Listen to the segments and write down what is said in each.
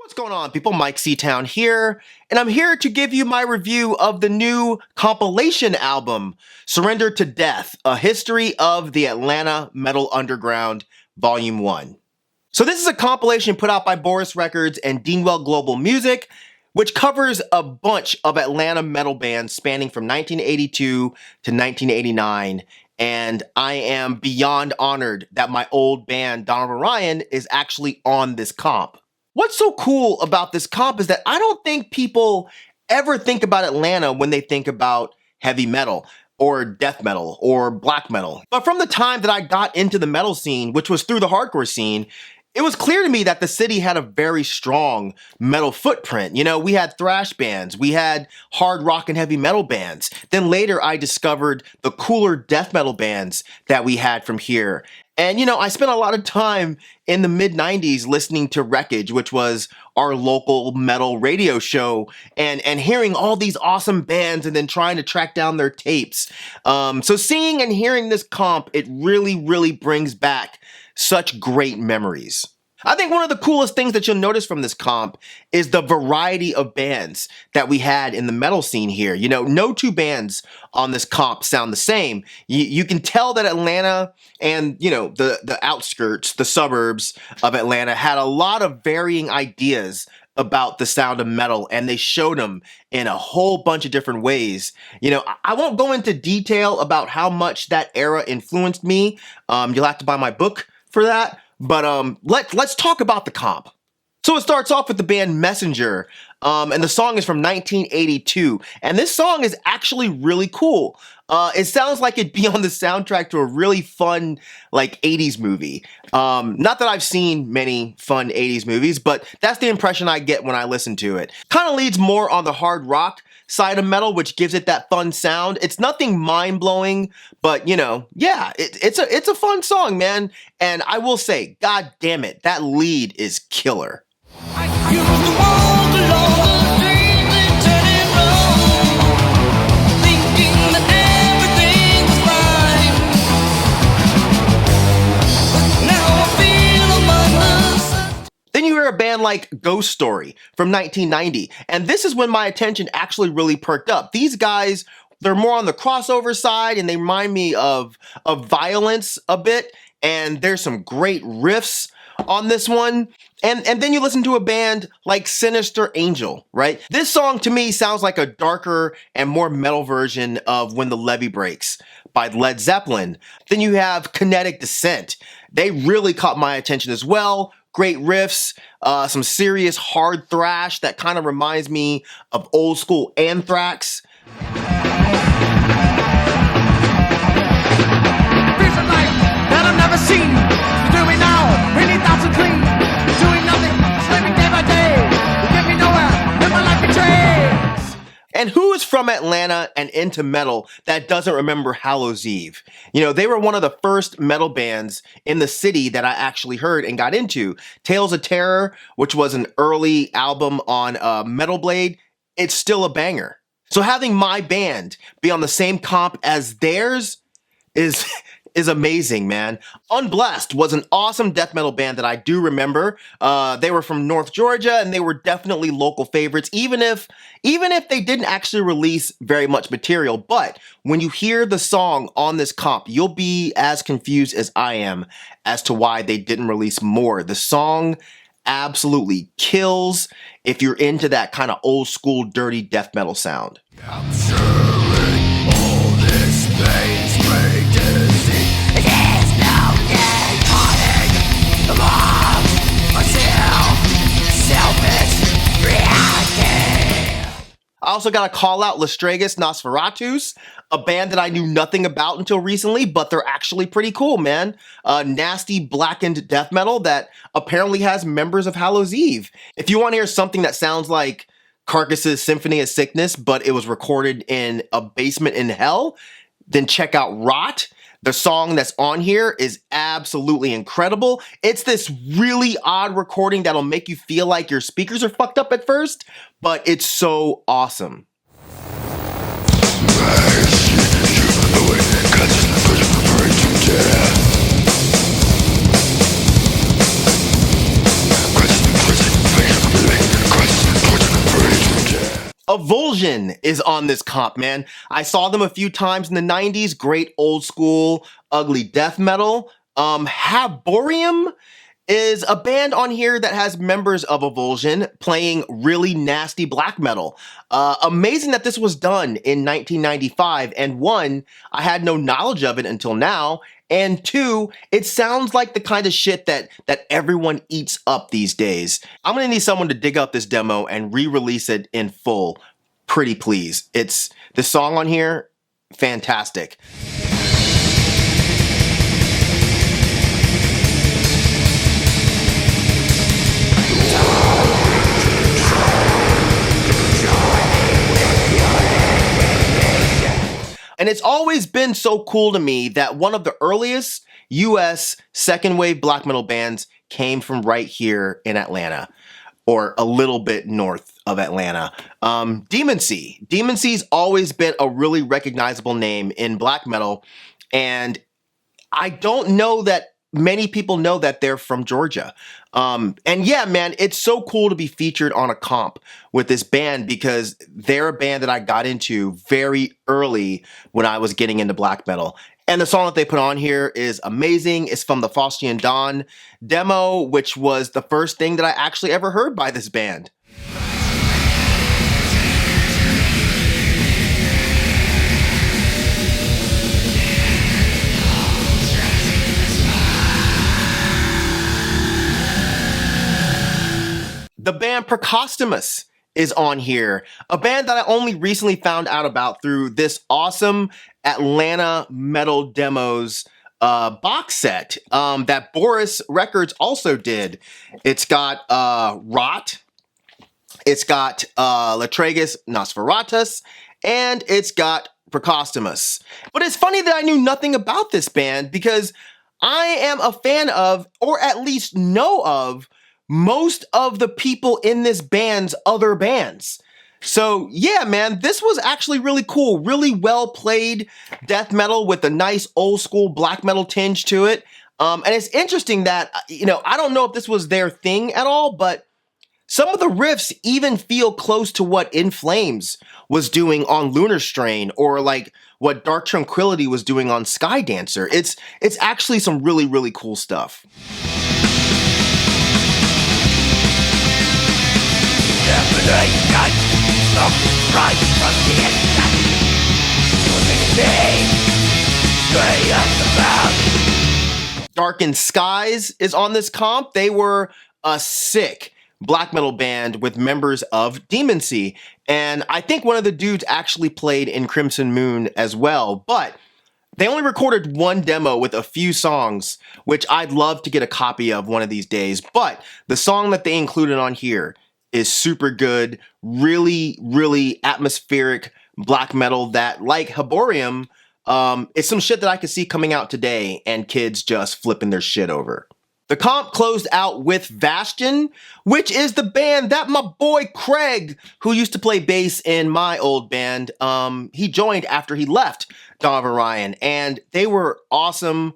What's going on, people? Mike Seatown here, and I'm here to give you my review of the new compilation album, Surrender to Death, A History of the Atlanta Metal Underground, Volume 1. So this is a compilation put out by Boris Records and Deanwell Global Music, which covers a bunch of Atlanta metal bands spanning from 1982 to 1989, and I am beyond honored that my old band, Donovan Ryan, is actually on this comp. What's so cool about this comp is that I don't think people ever think about Atlanta when they think about heavy metal or death metal or black metal. But from the time that I got into the metal scene, which was through the hardcore scene, it was clear to me that the city had a very strong metal footprint. You know, we had thrash bands, we had hard rock and heavy metal bands. Then later I discovered the cooler death metal bands that we had from here. And, you know, I spent a lot of time in the mid-90s listening to Wreckage, which was our local metal radio show, and hearing all these awesome bands and then trying to track down their tapes. So seeing and hearing this comp, it really brings back such great memories. I think one of the coolest things that you'll notice from this comp is the variety of bands that we had in the metal scene here. You know, no two bands on this comp sound the same. You can tell that Atlanta and, you know, the outskirts, the suburbs of Atlanta had a lot of varying ideas about the sound of metal, and they showed them in a whole bunch of different ways. You know, I won't go into detail about how much that era influenced me. You'll have to buy my book for that. But let's talk about the comp. So it starts off with the band Messenger, and the song is from 1982. And this song is actually really cool. It sounds like it'd be on the soundtrack to a really fun, like, 80s movie. Not that I've seen many fun 80s movies, but that's the impression I get when I listen to it. Kind of leads more on the hard rock side of metal, which gives it that fun sound. It's nothing mind-blowing, but, you know, yeah, it's a fun song, man. And I will say, god damn it, that lead is killer. Then you hear a band like Ghost Story from 1990, and this is when my attention actually really perked up. These guys, they're more on the crossover side, and they remind me of Violence a bit, and there's some great riffs on this one. And then you listen to a band like Sinister Angel, right? This song to me sounds like a darker and more metal version of When the Levee Breaks by Led Zeppelin. Then you have Kinetic Descent. They really caught my attention as well. Great riffs, some serious hard thrash that kind of reminds me of old school Anthrax. And who is from Atlanta and into metal that doesn't remember Hallows Eve? You know, they were one of the first metal bands in the city that I actually heard and got into. Tales of Terror, which was an early album on Metal Blade, it's still a banger. So having my band be on the same comp as theirs is amazing, man. Unblessed was an awesome death metal band that I do remember. They were from North Georgia, and they were definitely local favorites, even if they didn't actually release very much material. But when you hear the song on this comp, you'll be as confused as I am as to why they didn't release more. The song absolutely kills if you're into that kind of old school dirty death metal sound. Capturing all this space we do. I also got to call out Lestragus Nosferatus, a band that I knew nothing about until recently, but they're actually pretty cool, man. Nasty blackened death metal that apparently has members of Hallows Eve. If you want to hear something that sounds like Carcass's Symphony of Sickness, but it was recorded in a basement in hell, then check out Rot. The song that's on here is absolutely incredible. It's this really odd recording that'll make you feel like your speakers are fucked up at first, but it's so awesome. Avulsion is on this comp, man. I saw them a few times in the 90s. Great old school, ugly death metal. Haborium is a band on here that has members of Avulsion playing really nasty black metal. Amazing that this was done in 1995. And one, I had no knowledge of it until now. And two, it sounds like the kind of shit that everyone eats up these days. I'm gonna need someone to dig up this demo and re-release it in full. Pretty please. It's the song on here, fantastic. And it's always been so cool to me that one of the earliest US second wave black metal bands came from right here in Atlanta, or a little bit north of Atlanta. Demoncy. Demoncy's always been a really recognizable name in black metal, and I don't know that many people know that they're from Georgia. And yeah, man, it's so cool to be featured on a comp with this band because they're a band that I got into very early when I was getting into black metal. And the song that they put on here is amazing. It's from the Faustian Dawn demo, which was the first thing that I actually ever heard by this band. The band Precostomus is on here, a band that I only recently found out about through this awesome Atlanta Metal Demos box set that Boris Records also did. It's got Rot, it's got Latragus Nosferatus, and it's got Precostomus. But it's funny that I knew nothing about this band because I am a fan of, or at least know of, most of the people in this band's other bands. So yeah, man, this was actually really cool. Really well played death metal with a nice old school black metal tinge to it. And it's interesting that, I don't know if this was their thing at all, but some of the riffs even feel close to what In Flames was doing on Lunar Strain, or like what Dark Tranquillity was doing on Sky Dancer. It's actually some really, really cool stuff. Darkened Skies is on this comp. They were a sick black metal band with members of Demoncy, and I think one of the dudes actually played in Crimson Moon as well, but they only recorded one demo with a few songs, which I'd love to get a copy of one of these days. But the song that they included on here is super good, really, really atmospheric black metal that, like Haborium, is some shit that I could see coming out today and kids just flipping their shit over. The comp closed out with Bastion, which is the band that my boy Craig, who used to play bass in my old band, he joined after he left Dawn of Orion, and they were awesome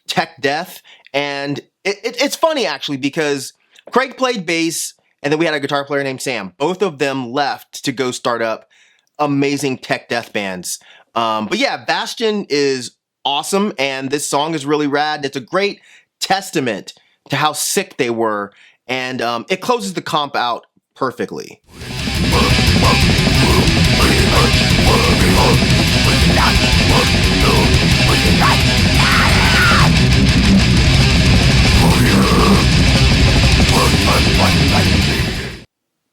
tech death. And it's funny actually because Craig played bass, and then we had a guitar player named Sam. Both of them left to go start up amazing tech death bands. But yeah, Bastion is awesome, and this song is really rad. It's a great testament to how sick they were, and it closes the comp out perfectly.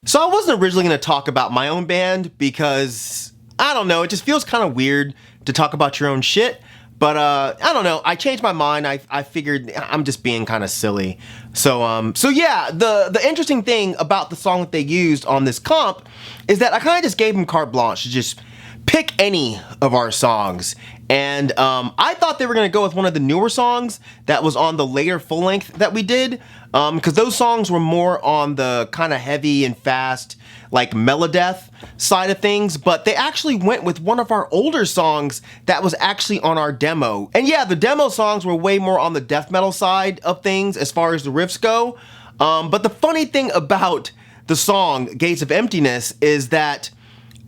So I wasn't originally going to talk about my own band because, I don't know, it just feels kind of weird to talk about your own shit. But I don't know, I changed my mind. I figured I'm just being kind of silly. So yeah, the interesting thing about the song that they used on this comp is that I kind of just gave them carte blanche to just pick any of our songs. And I thought they were going to go with one of the newer songs that was on the later full length that we did, because those songs were more on the kind of heavy and fast, like melodeath side of things, but they actually went with one of our older songs that was actually on our demo. And yeah, the demo songs were way more on the death metal side of things as far as the riffs go. But the funny thing about the song Gates of Emptiness is that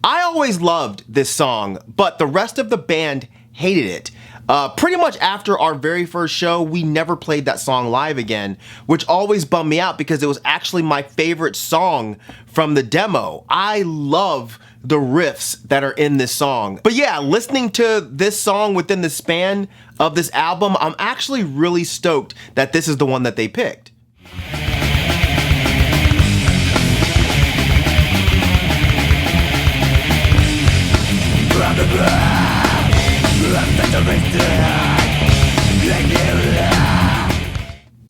I always loved this song, but the rest of the band hated it. Pretty much after our very first show, we never played that song live again, which always bummed me out because it was actually my favorite song from the demo. I love the riffs that are in this song. But yeah, listening to this song within the span of this album, I'm actually really stoked that this is the one that they picked.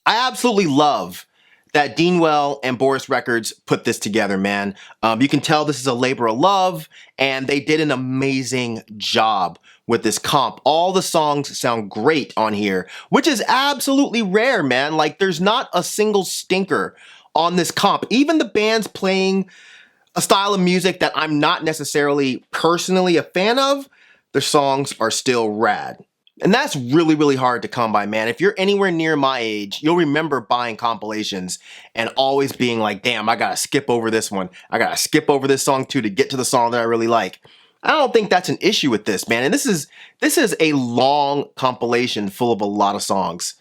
I absolutely love that Deanwell and Boris Records put this together, man. You can tell this is a labor of love, and they did an amazing job with this comp. All the songs sound great on here, which is absolutely rare, man. Like, there's not a single stinker on this comp. Even the bands playing a style of music that I'm not necessarily personally a fan of, their songs are still rad. And that's really, really hard to come by, man. If you're anywhere near my age, you'll remember buying compilations and always being like, damn, I gotta skip over this one. I gotta skip over this song too to get to the song that I really like. I don't think that's an issue with this, man. And this is a long compilation full of a lot of songs.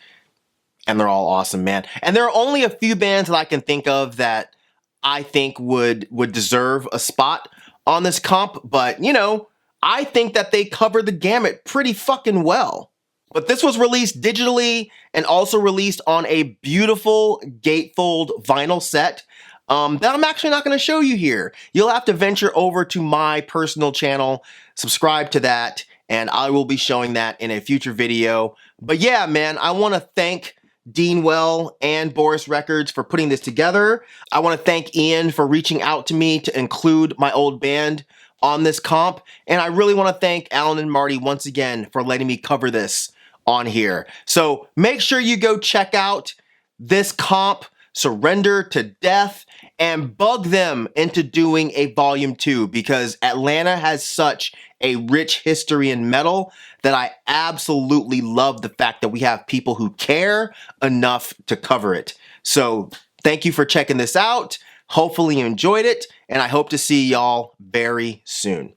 And they're all awesome, man. And there are only a few bands that I can think of that I think would deserve a spot on this comp, but you know, I think that they cover the gamut pretty fucking well. But this was released digitally and also released on a beautiful gatefold vinyl set that I'm actually not going to show you here. You'll have to venture over to my personal channel, subscribe to that, and I will be showing that in a future video. But yeah, man, I want to thank Deanwell and Boris Records for putting this together. I want to thank Ian for reaching out to me to include my old band on this comp, and I really want to thank Alan and Marty once again for letting me cover this on here. So make sure you go check out this comp, Surrender to Death, and bug them into doing a volume 2 because Atlanta has such a rich history in metal that I absolutely love the fact that we have people who care enough to cover it. So thank you for checking this out. Hopefully you enjoyed it, and I hope to see y'all very soon.